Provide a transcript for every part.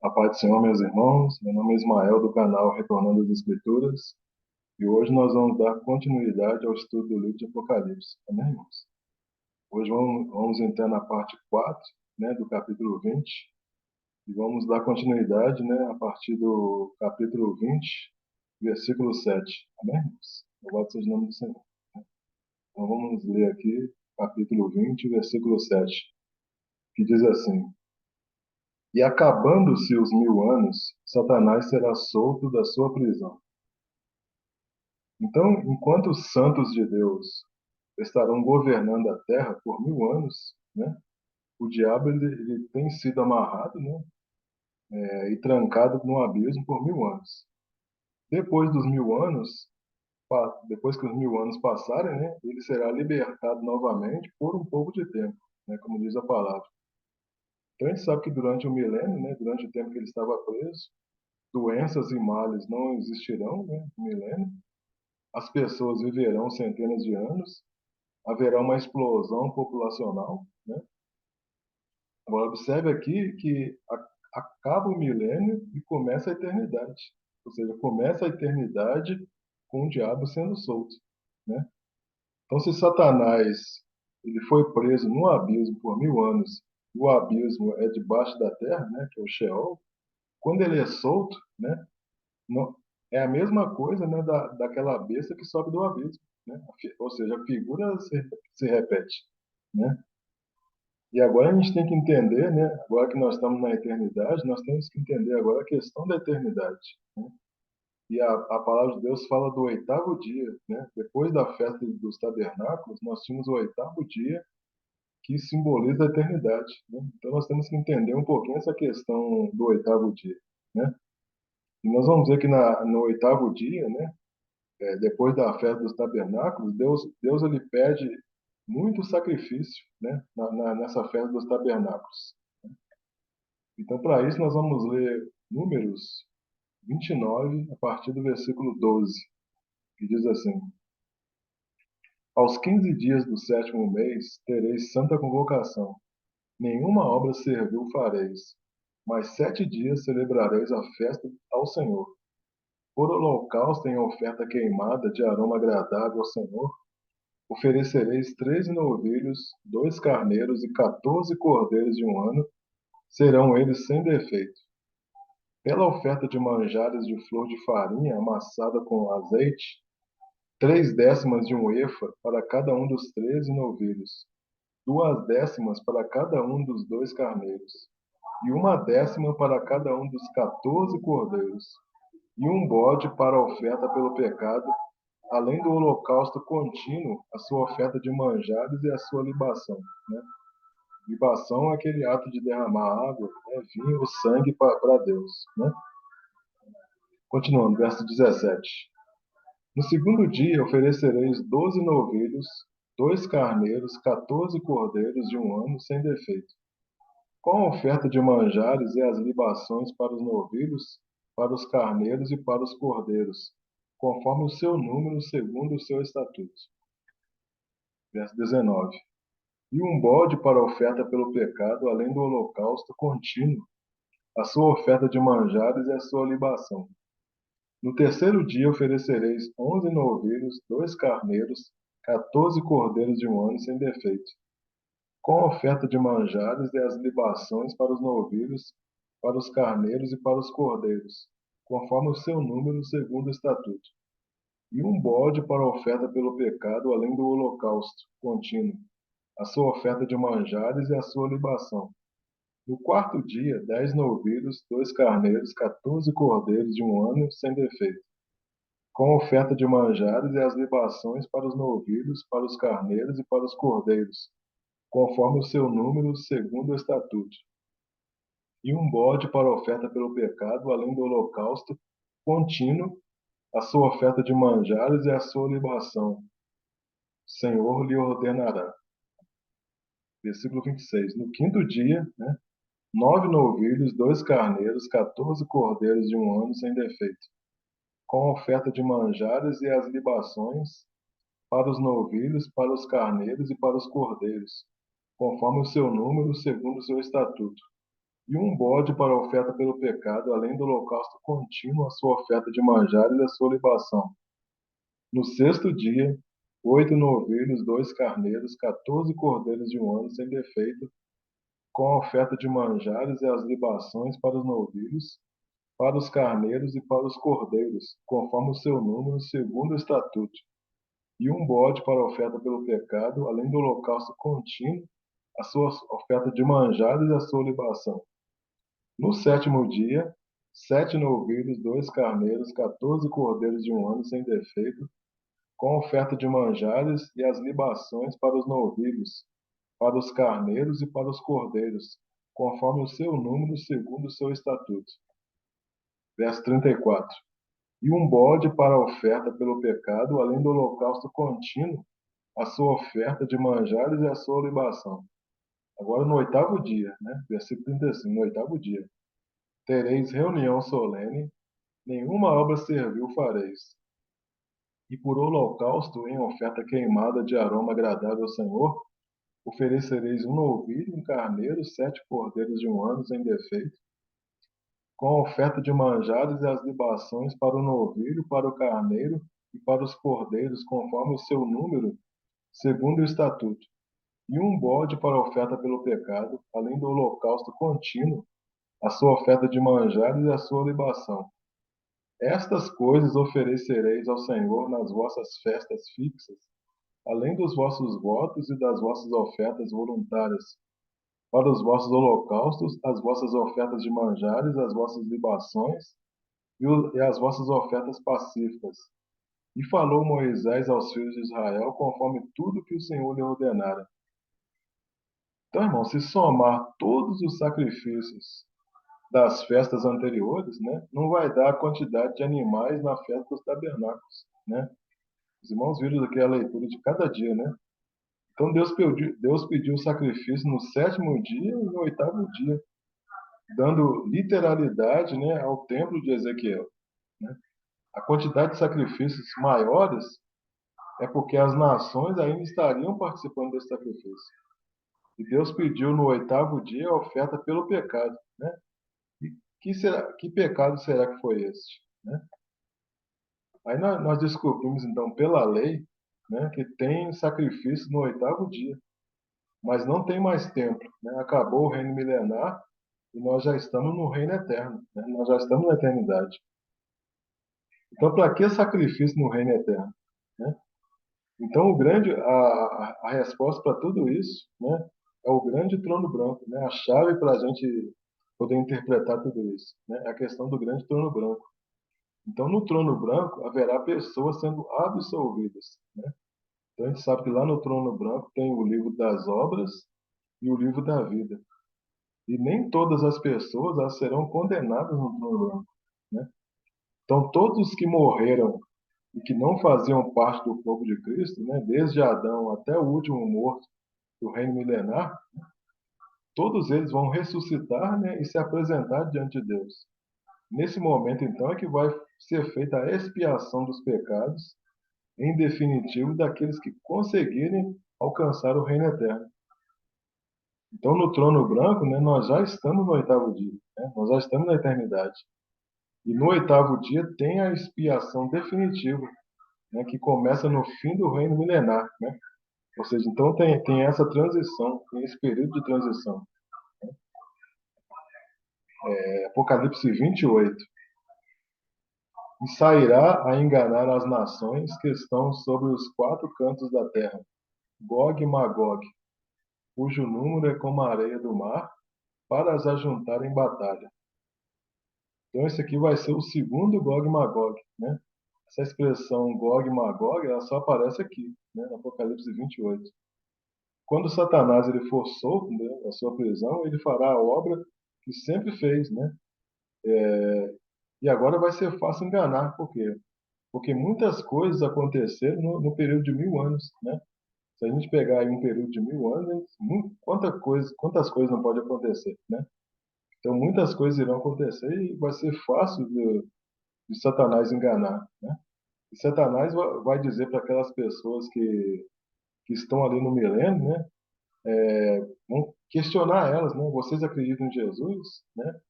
A paz do Senhor, meus irmãos. Meu nome é Ismael, do canal Retornando às Escrituras. E hoje nós vamos dar continuidade ao estudo do livro de Apocalipse. Amém, irmãos? Hoje vamos entrar na parte 4, né, do capítulo 20. E vamos dar continuidade, né, a partir do capítulo 20, versículo 7. Amém, irmãos? Louvado seja o nome do Senhor. Então vamos ler aqui, capítulo 20, versículo 7, que diz assim: E acabando-se os 1000 anos, Satanás será solto da sua prisão. Então, enquanto os santos de Deus estarão governando a terra por 1000 anos, né, o diabo ele tem sido amarrado, né, e trancado no abismo por 1000 anos. Depois dos 1000 anos, depois que os 1000 anos passarem, né, ele será libertado novamente por um pouco de tempo, né, como diz a palavra. Então a gente sabe que durante o milênio, né, durante o tempo que ele estava preso, doenças e males não existirão, né, no milênio. As pessoas viverão centenas de anos, haverá uma explosão populacional, né? Agora, observe aqui que acaba o milênio e começa a eternidade. Ou seja, começa a eternidade com o diabo sendo solto, né? Então, se Satanás ele foi preso no abismo por 1000 anos, e o abismo é debaixo da terra, né, que é o Sheol, quando ele é solto, né, não, é a mesma coisa, né, daquela besta que sobe do abismo, né? Ou seja, a figura se repete, né? E agora a gente tem que entender, né? Agora que nós estamos na eternidade, nós temos que entender agora a questão da eternidade, né? E a palavra de Deus fala do oitavo dia, né? Depois da festa dos tabernáculos, nós tínhamos o oitavo dia que simboliza a eternidade, né? Então nós temos que entender um pouquinho essa questão do oitavo dia, né? E nós vamos ver que no oitavo dia, né? Depois da festa dos tabernáculos, Deus ele pede muito sacrifício, né? Nessa festa dos tabernáculos. Então, para isso, nós vamos ler Números 29, a partir do versículo 12, que diz assim: Aos 15 dias do sétimo mês tereis santa convocação. Nenhuma obra servil fareis, mas 7 dias celebrareis a festa ao Senhor. Por holocausto em oferta queimada de aroma agradável ao Senhor, oferecereis 13 novilhos, 2 carneiros e 14 cordeiros de um ano, serão eles sem defeito. Pela oferta de manjares de flor de farinha amassada com azeite, 3 décimas de um efa para cada um dos 13 novilhos, 2 décimas para cada um dos 2 carneiros, e 1 décima para cada um dos 14 cordeiros, e um bode para a oferta pelo pecado, além do holocausto contínuo, a sua oferta de manjares e a sua libação, né? Libação é aquele ato de derramar água, né, vinho ou sangue para Deus, né? Continuando, verso 17. No segundo dia oferecereis 12 novilhos, 2 carneiros, 14 cordeiros de um ano sem defeito, com a oferta de manjares e as libações para os novilhos, para os carneiros e para os cordeiros, conforme o seu número, segundo o seu estatuto. Verso 19. E um bode para a oferta pelo pecado, além do holocausto contínuo, a sua oferta de manjares e a sua libação. No terceiro dia oferecereis 11 novilhos, 2 carneiros, 14 cordeiros de um ano sem defeito, com a oferta de manjares e as libações para os novilhos, para os carneiros e para os cordeiros, conforme o seu número, segundo o estatuto. E um bode para a oferta pelo pecado, além do holocausto contínuo, a sua oferta de manjares e a sua libação. No quarto dia, 10 novilhos, 2 carneiros, 14 cordeiros de um ano sem defeito, com a oferta de manjares e as libações para os novilhos, para os carneiros e para os cordeiros, conforme o seu número, segundo o estatuto. E um bode para a oferta pelo pecado, além do holocausto contínuo, a sua oferta de manjares e a sua libação. O Senhor lhe ordenará. Versículo 26. No quinto dia, né, 9 novilhos, 2 carneiros, 14 cordeiros de um ano sem defeito, com a oferta de manjares e as libações para os novilhos, para os carneiros e para os cordeiros, conforme o seu número, segundo o seu estatuto. e um bode para a oferta pelo pecado, além do holocausto contínuo, a sua oferta de manjares e a sua libação. No sexto dia, 8 novilhos, 2 carneiros, 14 cordeiros de um ano sem defeito, com a oferta de manjares e as libações para os novilhos, para os carneiros e para os cordeiros, conforme o seu número, segundo o estatuto. E um bode para a oferta pelo pecado, além do holocausto contínuo, a sua oferta de manjares e a sua libação. No sétimo dia, 7 novilhos, 2 carneiros, 14 cordeiros de um ano sem defeito, com a oferta de manjares e as libações para os novilhos, para os carneiros e para os cordeiros, conforme o seu número, segundo o seu estatuto. Verso 34. E um bode para a oferta pelo pecado, além do holocausto contínuo, a sua oferta de manjares e a sua libação. Agora no oitavo dia, né? Versículo 35, no oitavo dia. Tereis reunião solene, nenhuma obra servil fareis. E por holocausto, em oferta queimada de aroma agradável ao Senhor, oferecereis um novilho, um carneiro, 7 cordeiros de um ano sem defeito, com a oferta de manjares e as libações para o novilho, para o carneiro e para os cordeiros, conforme o seu número, segundo o estatuto. E um bode para a oferta pelo pecado, além do holocausto contínuo, a sua oferta de manjares e a sua libação. Estas coisas oferecereis ao Senhor nas vossas festas fixas, além dos vossos votos e das vossas ofertas voluntárias, para os vossos holocaustos, as vossas ofertas de manjares, as vossas libações e as vossas ofertas pacíficas. E falou Moisés aos filhos de Israel conforme tudo que o Senhor lhe ordenara. Então, irmão, se somar todos os sacrifícios das festas anteriores, né, não vai dar a quantidade de animais na festa dos tabernáculos, né? Os irmãos viram aqui a leitura de cada dia, né? Então Deus pediu o sacrifício no sétimo dia e no oitavo dia, dando literalidade, né, ao templo de Ezequiel, né? A quantidade de sacrifícios maiores é porque as nações ainda estariam participando desse sacrifício. E Deus pediu no oitavo dia a oferta pelo pecado, né? E que pecado será que foi este, né? Aí nós descobrimos então pela lei, né, que tem sacrifício no oitavo dia, mas não tem mais templo, né? Acabou o reino milenar e nós já estamos no reino eterno, né? Nós já estamos na eternidade. Então, para que sacrifício no reino eterno, né? Então, a resposta para tudo isso, né, é o grande trono branco, né? A chave para a gente poder interpretar tudo isso, né? É a questão do grande trono branco. Então, no trono branco haverá pessoas sendo absolvidas, né? Então, a gente sabe que lá no trono branco tem o livro das obras e o livro da vida. E nem todas as pessoas elas serão condenadas no trono branco, né? Então, todos os que morreram e que não faziam parte do povo de Cristo, né, desde Adão até o último morto do reino milenar, todos eles vão ressuscitar, né, e se apresentar diante de Deus. Nesse momento, então, é que vai ser feita a expiação dos pecados, em definitivo, daqueles que conseguirem alcançar o reino eterno. Então, no trono branco, né, nós já estamos no oitavo dia, né, nós já estamos na eternidade. E no oitavo dia tem a expiação definitiva, né, que começa no fim do reino milenar, né? Ou seja, então tem essa transição, tem esse período de transição. Apocalipse 28. E sairá a enganar as nações que estão sobre os 4 cantos da terra, Gog e Magog, cujo número é como a areia do mar, para as ajuntar em batalha. Então esse aqui vai ser o segundo Gog e Magog, né? Essa expressão Gog e Magog, ela só aparece aqui, né, no Apocalipse 28. Quando Satanás ele for solto, né, da sua prisão, ele fará a obra que sempre fez, né? E agora vai ser fácil enganar, por quê? Porque muitas coisas aconteceram no período de 1000 anos, né? Se a gente pegar aí um período de 1000 anos, quantas coisas não pode acontecer, né? Então muitas coisas irão acontecer e vai ser fácil de Satanás enganar, né? E Satanás vai dizer para aquelas pessoas que estão ali no milênio, né? vão questionar elas, né? Vocês acreditam em Jesus, né?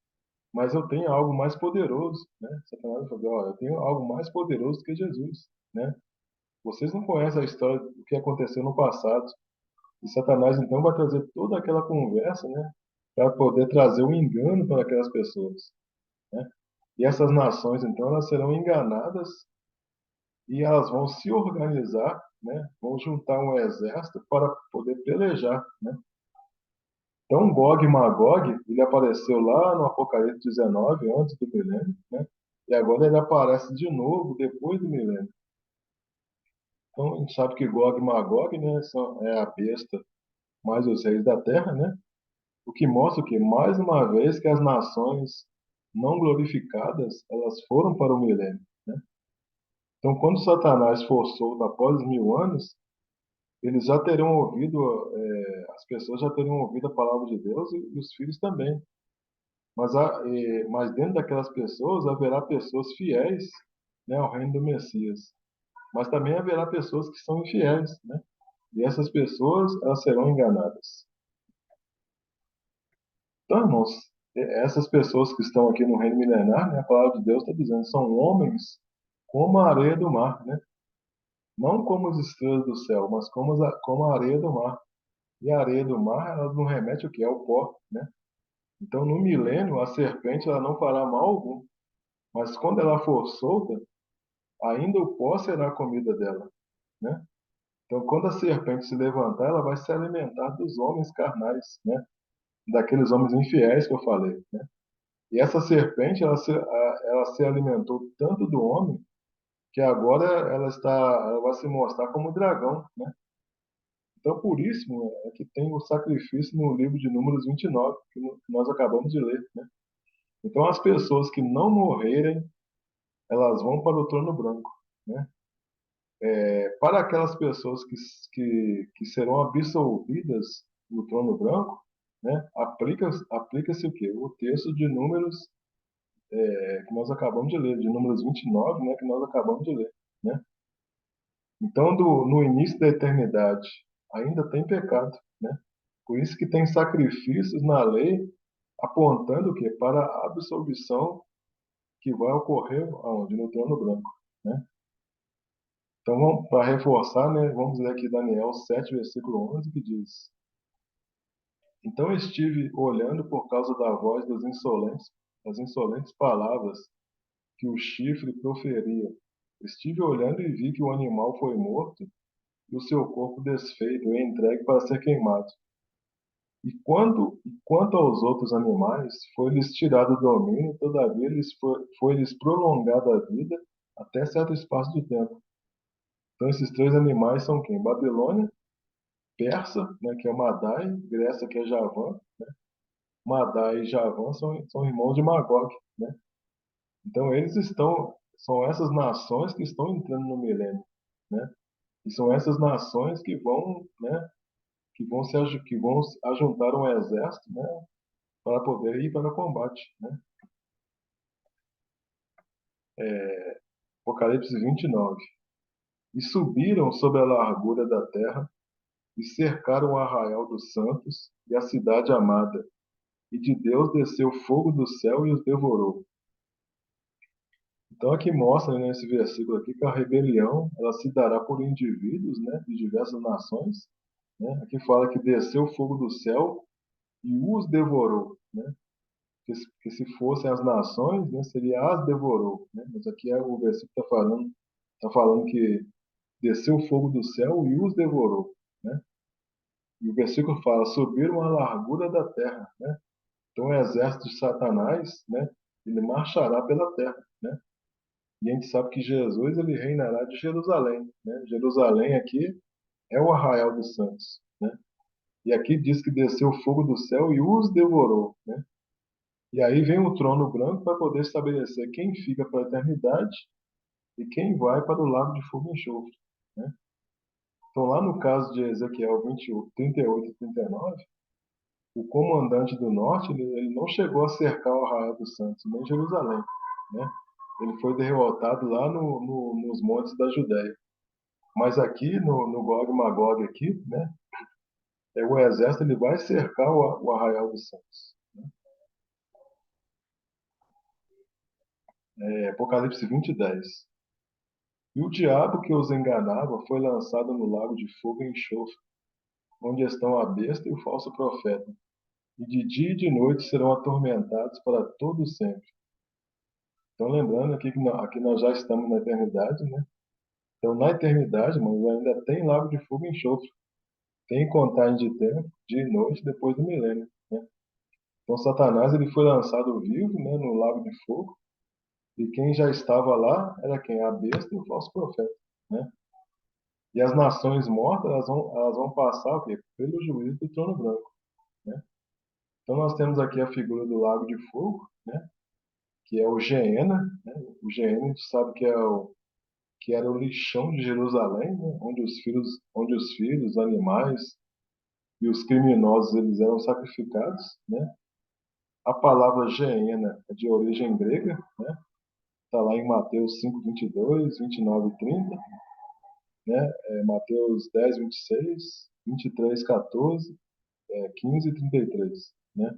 Mas eu tenho algo mais poderoso, né? Satanás falou, ó, eu tenho algo mais poderoso que Jesus, né? Vocês não conhecem a história do que aconteceu no passado. E Satanás então vai trazer toda aquela conversa, né? Para poder trazer o engano para aquelas pessoas, né? E essas nações então elas serão enganadas e elas vão se organizar, né? Vão juntar um exército para poder pelejar, né? Então, Gog e Magog, ele apareceu lá no Apocalipse 19, antes do milênio, né? E agora ele aparece de novo depois do milênio. Então, a gente sabe que Gog e Magog, né, é a besta mais os reis da terra, né? O que mostra que, mais uma vez, que as nações não glorificadas, elas foram para o milênio, né? Então, quando Satanás for solto após os 1000 anos, eles já terão ouvido, as pessoas já terão ouvido a palavra de Deus e os filhos também. Mas dentro daquelas pessoas haverá pessoas fiéis, né, ao reino do Messias. Mas também haverá pessoas que são infiéis, né? E essas pessoas, elas serão enganadas. Então, irmãos, essas pessoas que estão aqui no reino milenar, né, a palavra de Deus está dizendo, são homens como a areia do mar, né? Não como as estrelas do céu, mas como a areia do mar. E a areia do mar, ela não remete o que é o pó, né? Então, no milênio, a serpente ela não fará mal algum. Mas quando ela for solta, ainda o pó será a comida dela, né? Então, quando a serpente se levantar, ela vai se alimentar dos homens carnais, né? Daqueles homens infiéis que eu falei, né? E essa serpente, ela se alimentou tanto do homem que agora ela vai se mostrar como dragão, né? Então, por isso, né, é que tem o sacrifício no livro de Números 29, que nós acabamos de ler, né? Então, as pessoas que não morrerem, elas vão para o trono branco, né? Para aquelas pessoas que serão absolvidas no trono branco, né, aplica-se o quê? O texto de Números, que nós acabamos de ler, de Números 29, né, que nós acabamos de ler, né? Então, no início da eternidade, ainda tem pecado, né? Por isso que tem sacrifícios na lei apontando o quê? Para a absolvição que vai ocorrer aonde? No trono branco, né? Então, para reforçar, né, vamos ler aqui Daniel 7, versículo 11, que diz: Então estive olhando por causa da voz das insolentes palavras que o chifre proferia. Estive olhando e vi que o animal foi morto e o seu corpo desfeito e entregue para ser queimado. E quanto aos outros animais, foi-lhes tirado o domínio, todavia foi-lhes prolongada a vida até certo espaço de tempo. Então esses três animais são quem? Babilônia, Persa, né, que é Madai, Grécia, que é Javã. Madai e Javã são irmãos de Magog, né? Então são essas nações que estão entrando no milênio, né? E são essas nações que vão, né, que vão ajuntar um exército, né, para poder ir para o combate, né? Apocalipse 29. E subiram sobre a largura da terra e cercaram o arraial dos santos e a cidade amada. E de Deus desceu fogo do céu e os devorou. Então aqui mostra, né, nesse versículo aqui, que a rebelião ela se dará por indivíduos, né, de diversas nações, né? Aqui fala que desceu fogo do céu e os devorou, né? Que se fossem as nações, né, seria as devorou, né? Mas aqui o versículo tá falando que desceu fogo do céu e os devorou, né? E o versículo fala: subiram a largura da terra, né? Então o exército de Satanás, né, ele marchará pela terra, né? E a gente sabe que Jesus ele reinará de Jerusalém, né? Jerusalém aqui é o arraial dos santos, né? E aqui diz que desceu o fogo do céu e os devorou, né? E aí vem o trono branco para poder estabelecer quem fica para a eternidade e quem vai para o lago de fogo e enxofre, né? Então lá no caso de Ezequiel 28, 38 e 39, o comandante do norte ele não chegou a cercar o arraial dos santos, nem Jerusalém, né? Ele foi derrotado lá nos montes da Judéia. Mas aqui no Gog e Magog aqui, né, O exército ele vai cercar o Arraial dos Céus. Apocalipse 20:10. E o diabo que os enganava foi lançado no lago de fogo e enxofre, onde estão a besta e o falso profeta. E de dia e de noite serão atormentados para todo sempre. Então, lembrando aqui que aqui nós já estamos na eternidade, né? Então, na eternidade, mas ainda tem lago de fogo e enxofre. Tem contagem de tempo, dia e noite, depois do milênio, né? Então, Satanás ele foi lançado vivo, né, no lago de fogo. E quem já estava lá era quem? A besta e o falso profeta, né? E as nações mortas, elas vão passar o quê? Pelo juízo do trono branco, né? Então, nós temos aqui a figura do lago de fogo, né? Que é o Geena, né? O Geena, a gente sabe que era o lixão de Jerusalém, né? Onde os filhos, animais e os criminosos eles eram sacrificados, né? A palavra Geena é de origem grega, né? Está lá em Mateus 5, 22, 29 e 30, né? Mateus 10, 26, 23, 14, 15 e 33, né?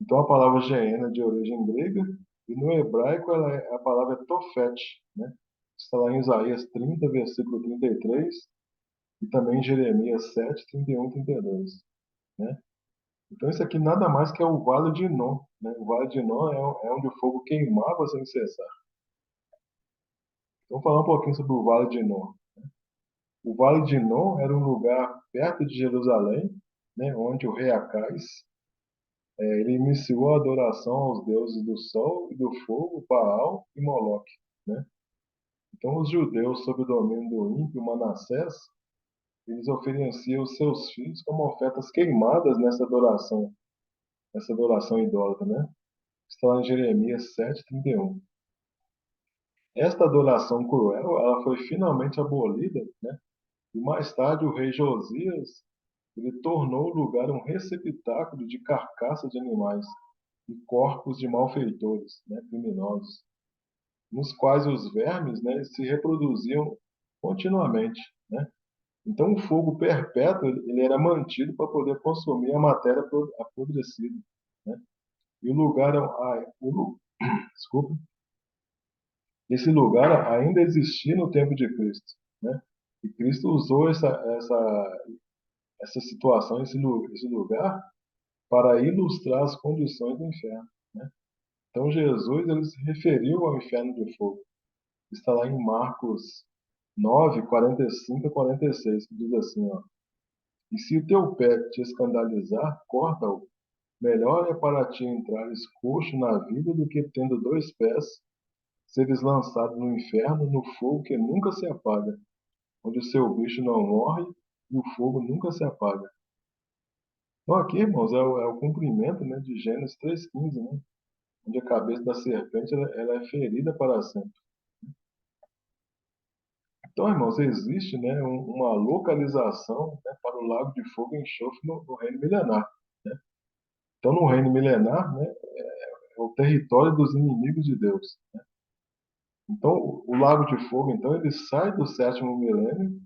Então a palavra Geena é de origem grega e no hebraico a palavra é Tofet, né? Está lá em Isaías 30, versículo 33 e também em Jeremias 7, 31 e 32, né? Então isso aqui nada mais que é o Vale de Inom, né? O Vale de Inom é onde o fogo queimava sem cessar. Então falar um pouquinho sobre o Vale de Inom. O Vale de Inom era um lugar perto de Jerusalém, né? Onde o rei Acais ele iniciou a adoração aos deuses do sol e do fogo, Baal e Moloque, né? Então os judeus, sob o domínio do ímpio Manassés, eles ofereciam os seus filhos como ofertas queimadas nessa adoração idólatra, né? Está lá em Jeremias 7:31. Esta adoração cruel, ela foi finalmente abolida, né? E mais tarde o rei Josias, ele tornou o lugar um receptáculo de carcaças de animais e corpos de malfeitores, né, criminosos, nos quais os vermes, né, se reproduziam continuamente, né? Então o fogo perpétuo ele era mantido para poder consumir a matéria apodrecida, né? E o lugar, desculpa, esse lugar ainda existia no tempo de Cristo, né? E Cristo usou essa situação, esse lugar, para ilustrar as condições do inferno, né? Então Jesus ele se referiu ao inferno de fogo. Está lá em Marcos 9, 45 a 46, que diz assim, ó: E se o teu pé te escandalizar, corta-o. Melhor é para ti entrares coxo na vida do que tendo dois pés, seres lançado no inferno, no fogo que nunca se apaga, onde o seu bicho não morre e o fogo nunca se apaga. Então aqui, irmãos, é o cumprimento, né, de Gênesis 3:15, né, onde a cabeça da serpente ela é ferida para sempre. Então, irmãos, existe, né, uma localização, né, para o lago de fogo e enxofre no reino milenar, né? Então, no reino milenar, né, é o território dos inimigos de Deus, né? Então, o lago de fogo, então, ele sai do sétimo milênio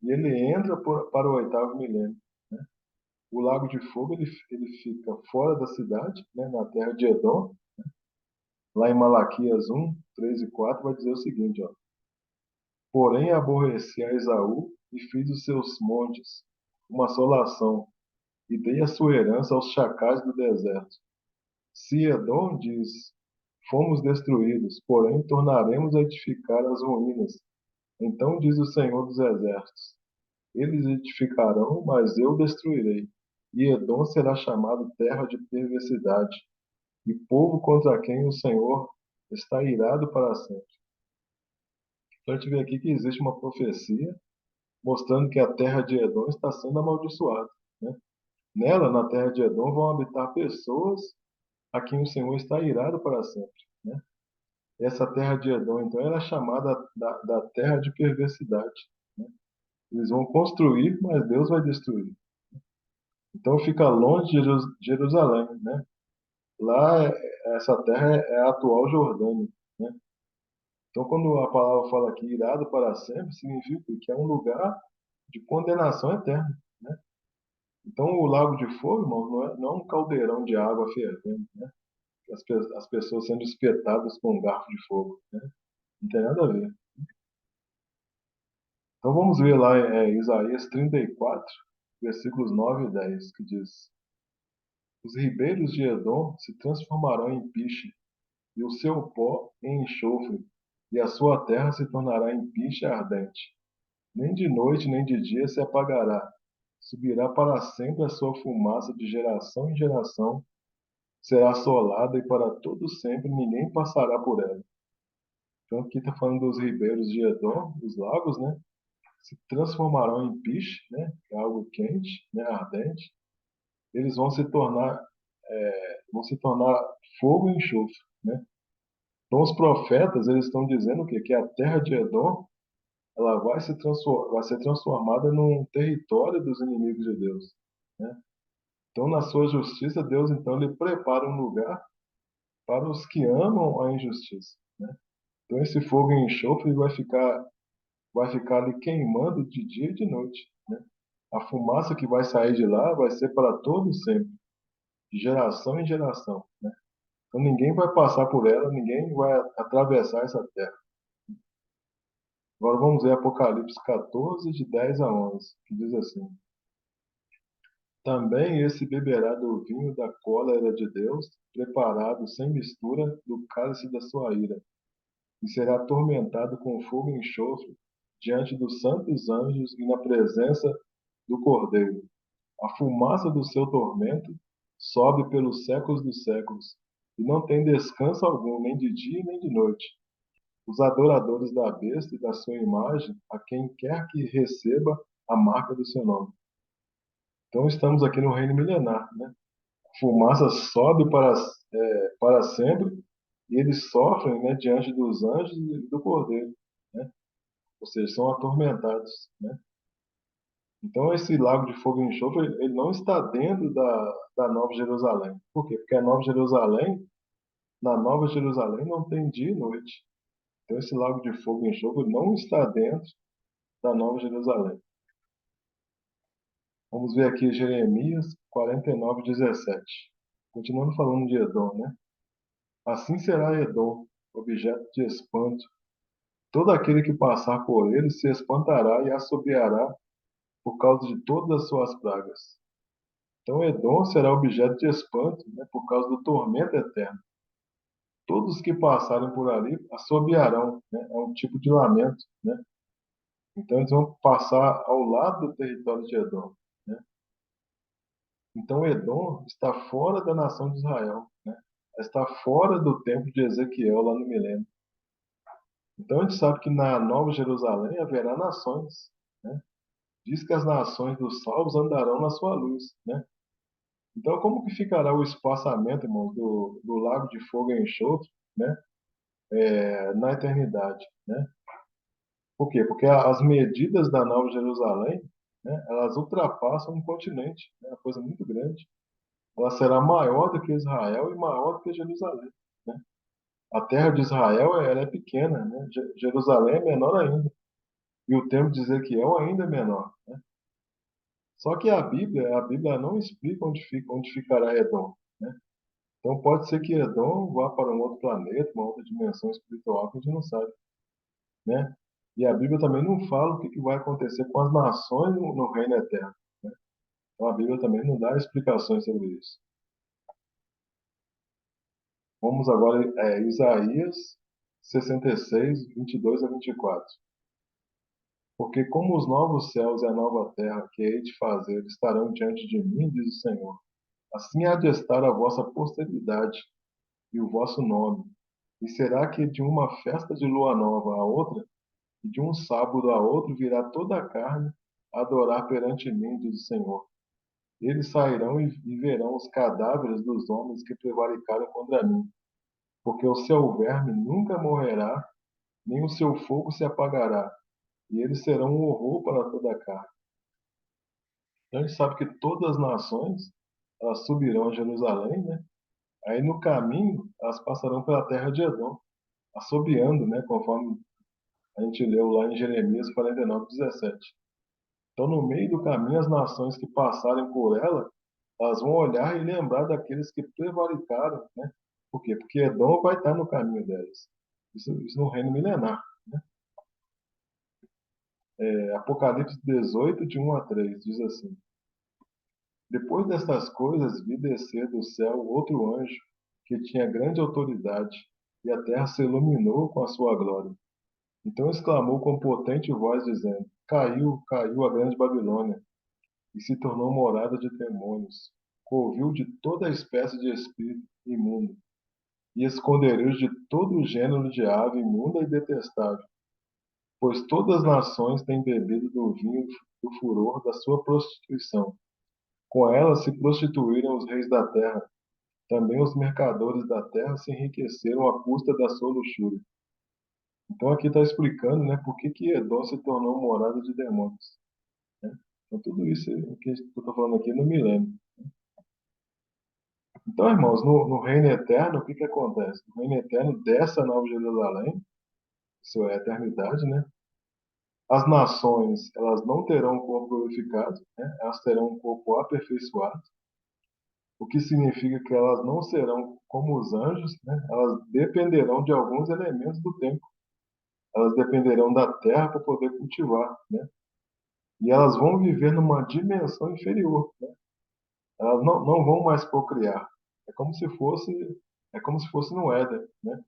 e ele entra para o oitavo milênio, né? O lago de fogo ele fica fora da cidade, né, na terra de Edom. Lá em Malaquias 1, 3 e 4 vai dizer o seguinte, ó: Porém aborreci a Esaú e fiz os seus montes uma assolação, e dei a sua herança aos chacais do deserto. Se Edom diz, fomos destruídos, porém tornaremos a edificar as ruínas. Então diz o Senhor dos Exércitos, eles edificarão, mas eu destruirei. E Edom será chamado terra de perversidade, e povo contra quem o Senhor está irado para sempre. Então a gente vê aqui que existe uma profecia mostrando que a terra de Edom está sendo amaldiçoada, né? Nela, na terra de Edom, vão habitar pessoas a quem o Senhor está irado para sempre, né? Essa terra de Edom, então, ela é chamada da terra de perversidade, né? Eles vão construir, mas Deus vai destruir. Então fica longe de Jerusalém, né? Lá, essa terra é a atual Jordânia, né? Então, quando a palavra fala aqui irado para sempre, significa que é um lugar de condenação eterna, né? Então, o lago de fogo, irmão, não é um caldeirão de água fervendo, né? As pessoas sendo espetadas com um garfo de fogo, né? Não tem nada a ver. Então, vamos ver lá Isaías 34, versículos 9 e 10, que diz: Os ribeiros de Edom se transformarão em piche, e o seu pó em enxofre, e a sua terra se tornará em piche ardente. Nem de noite nem de dia se apagará. Subirá para sempre a sua fumaça de geração em geração, será assolada e para todo sempre ninguém passará por ela. Então aqui está falando dos ribeiros de Edom, os lagos, né? Se transformarão em piche, né? Que é algo quente, né? Ardente. Eles vão se tornar fogo e enxofre, né? Então os profetas eles estão dizendo o quê? Que a terra de Edom ela vai ser transformada num território dos inimigos de Deus, né? Então na sua justiça Deus então ele prepara um lugar para os que amam a injustiça, né? Então esse fogo e enxofre vai ficar ali queimando de dia e de noite, né? A fumaça que vai sair de lá vai ser para todo sempre, de geração em geração, né? Então ninguém vai passar por ela, ninguém vai atravessar essa terra. Agora vamos ver Apocalipse 14, de 10 a 11, que diz assim: Também esse beberá do vinho da cólera de Deus, preparado sem mistura do cálice da sua ira, e será atormentado com fogo e enxofre diante dos santos anjos e na presença do Cordeiro. A fumaça do seu tormento sobe pelos séculos dos séculos, e não tem descanso algum, nem de dia nem de noite. Os adoradores da besta e da sua imagem, a quem quer que receba a marca do seu nome. Então estamos aqui no reino milenar, né? A fumaça sobe para sempre e eles sofrem, né, diante dos anjos e do Cordeiro, né? Ou seja, são atormentados, né? Então esse lago de fogo e enxofre ele não está dentro da Nova Jerusalém. Por quê? Porque na Nova Jerusalém não tem dia e noite. Então esse lago de fogo e enxofre não está dentro da Nova Jerusalém. Vamos ver aqui Jeremias 49:17. Continuando falando de Edom, né? Assim será Edom, objeto de espanto. Todo aquele que passar por ele se espantará e assobiará por causa de todas as suas pragas. Então Edom será objeto de espanto, né, por causa do tormento eterno. Todos que passarem por ali assobiarão, né? É um tipo de lamento, né? Então eles vão passar ao lado do território de Edom, né? Então Edom está fora da nação de Israel, né? Está fora do templo de Ezequiel lá no milênio. Então a gente sabe que na Nova Jerusalém haverá nações, né? Diz que as nações dos salvos andarão na sua luz, né? Então como que ficará o espaçamento, irmãos, do lago de fogo e enxofre, né? Na eternidade, né? Por quê? Porque as medidas da Nova Jerusalém, né? Elas ultrapassam um continente, né? É uma coisa muito grande. Ela será maior do que Israel e maior do que Jerusalém, né? A terra de Israel ela é pequena, né? Jerusalém é menor ainda. E o templo de Ezequiel ainda é menor, né? Só que a Bíblia não explica onde ficará Edom, né? Então pode ser que Edom vá para um outro planeta, uma outra dimensão espiritual que a gente não sabe, né? E a Bíblia também não fala o que vai acontecer com as nações no reino eterno, né? Então a Bíblia também não dá explicações sobre isso. Vamos agora Isaías 66, 22 a 24. Porque como os novos céus e a nova terra que hei de fazer estarão diante de mim, diz o Senhor, assim há de estar a vossa posteridade e o vosso nome. E será que de uma festa de lua nova a outra, e de um sábado a outro, virá toda a carne a adorar perante mim, diz o Senhor. Eles sairão e verão os cadáveres dos homens que prevaricaram contra mim, porque o seu verme nunca morrerá, nem o seu fogo se apagará, e eles serão um horror para toda a carne. Então a gente sabe que todas as nações elas subirão a Jerusalém, né? Aí no caminho elas passarão pela terra de Edom, assobiando, né? Conforme a gente leu lá em Jeremias 49:17. Então, no meio do caminho, as nações que passarem por ela, elas vão olhar e lembrar daqueles que prevaricaram, né? Por quê? Porque Edom vai estar no caminho delas. Isso no reino milenar. Apocalipse 18, de 1 a 3, diz assim: Depois destas coisas, vi descer do céu outro anjo, que tinha grande autoridade, e a terra se iluminou com a sua glória. Então exclamou com potente voz, dizendo: Caiu, caiu a grande Babilônia, e se tornou morada de demônios, covil de toda espécie de espírito imundo, e esconderijo de todo gênero de ave imunda e detestável. Pois todas as nações têm bebido do vinho do furor da sua prostituição. Com ela se prostituíram os reis da terra. Também os mercadores da terra se enriqueceram à custa da sua luxúria. Então aqui está explicando, né, por que Edom se tornou morada de demônios, né? Então tudo isso que eu estou falando aqui no milênio. Então, irmãos, no reino eterno, o que acontece? No reino eterno, dessa Nova Jerusalém, isso é a eternidade, né? As nações, elas não terão um corpo glorificado, né? Elas terão um corpo aperfeiçoado, o que significa que elas não serão como os anjos, né? Elas dependerão de alguns elementos do tempo. Elas dependerão da terra para poder cultivar, né? E elas vão viver numa dimensão inferior, né? Elas não vão mais procriar. É como se fosse, é como se fosse no Éden, né?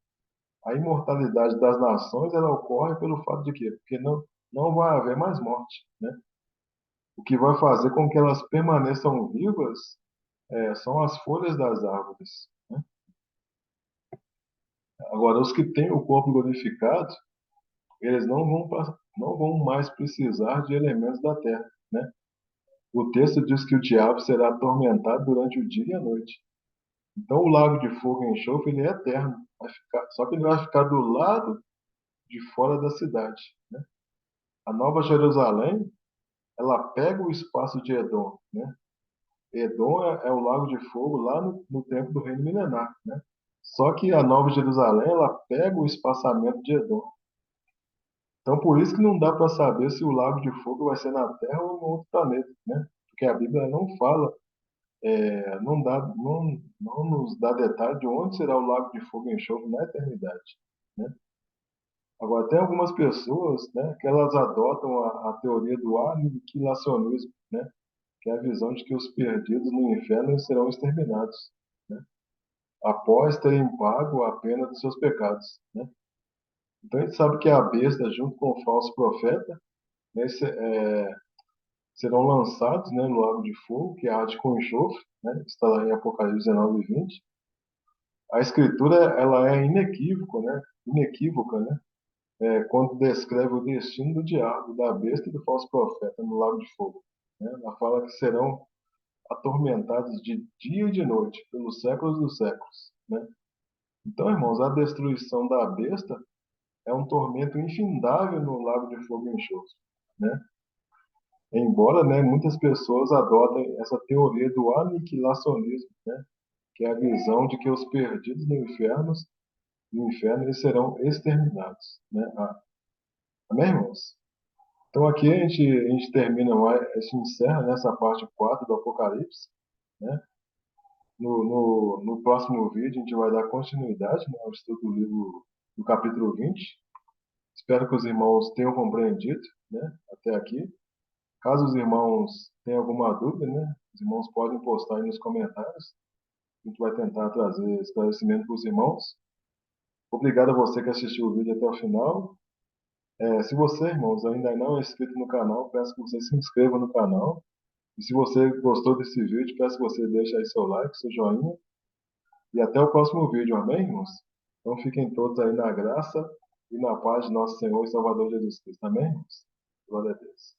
A imortalidade das nações ela ocorre pelo fato de quê? Porque não vai haver mais morte, né? O que vai fazer com que elas permaneçam vivas são as folhas das árvores, né? Agora, os que têm o corpo glorificado, eles não vão mais precisar de elementos da terra, né? O texto diz que o diabo será atormentado durante o dia e a noite. Então, o lago de fogo e enxofre ele é eterno, só que ele vai ficar do lado de fora da cidade, né? A Nova Jerusalém, ela pega o espaço de Edom, né? Edom é o lago de fogo lá no tempo do reino milenar, né? Só que a Nova Jerusalém, ela pega o espaçamento de Edom. Então, por isso que não dá para saber se o lago de fogo vai ser na Terra ou em outro planeta, né? Porque a Bíblia não fala, não nos dá detalhe de onde será o lago de fogo e enxofre na eternidade, né? Agora, tem algumas pessoas, né, que elas adotam a teoria do aniquilacionismo, né? Que é a visão de que os perdidos no inferno serão exterminados, né? Após terem pago a pena dos seus pecados, né? Então a gente sabe que a besta, junto com o falso profeta, né, serão lançados, né, no lago de fogo, que arde com enxofre, né? Está lá em Apocalipse 19 e 20. A escritura ela é inequívoca, né? Quando descreve o destino do diabo, da besta e do falso profeta no lago de fogo, né? Ela fala que serão atormentados de dia e de noite pelos séculos dos séculos, né? Então, irmãos, a destruição da besta é um tormento infindável no lago de fogo e enxofre, né? Embora, né, muitas pessoas adotem essa teoria do aniquilacionismo, né, que é a visão de que os perdidos no inferno eles serão exterminados, né? Amém, irmãos? Então aqui a gente termina, a gente encerra nessa parte 4 do Apocalipse, né? No próximo vídeo a gente vai dar continuidade, né, ao estudo do livro do capítulo 20. Espero que os irmãos tenham compreendido, né, até aqui. Caso os irmãos tenham alguma dúvida, né, os irmãos podem postar aí nos comentários. A gente vai tentar trazer esclarecimento para os irmãos. Obrigado a você que assistiu o vídeo até o final. Se você, irmãos, ainda não é inscrito no canal, peço que você se inscreva no canal. E se você gostou desse vídeo, peço que você deixe aí seu like, seu joinha. E até o próximo vídeo, amém, irmãos? Então fiquem todos aí na graça e na paz de nosso Senhor e Salvador Jesus Cristo. Amém, irmãos? Glória a Deus.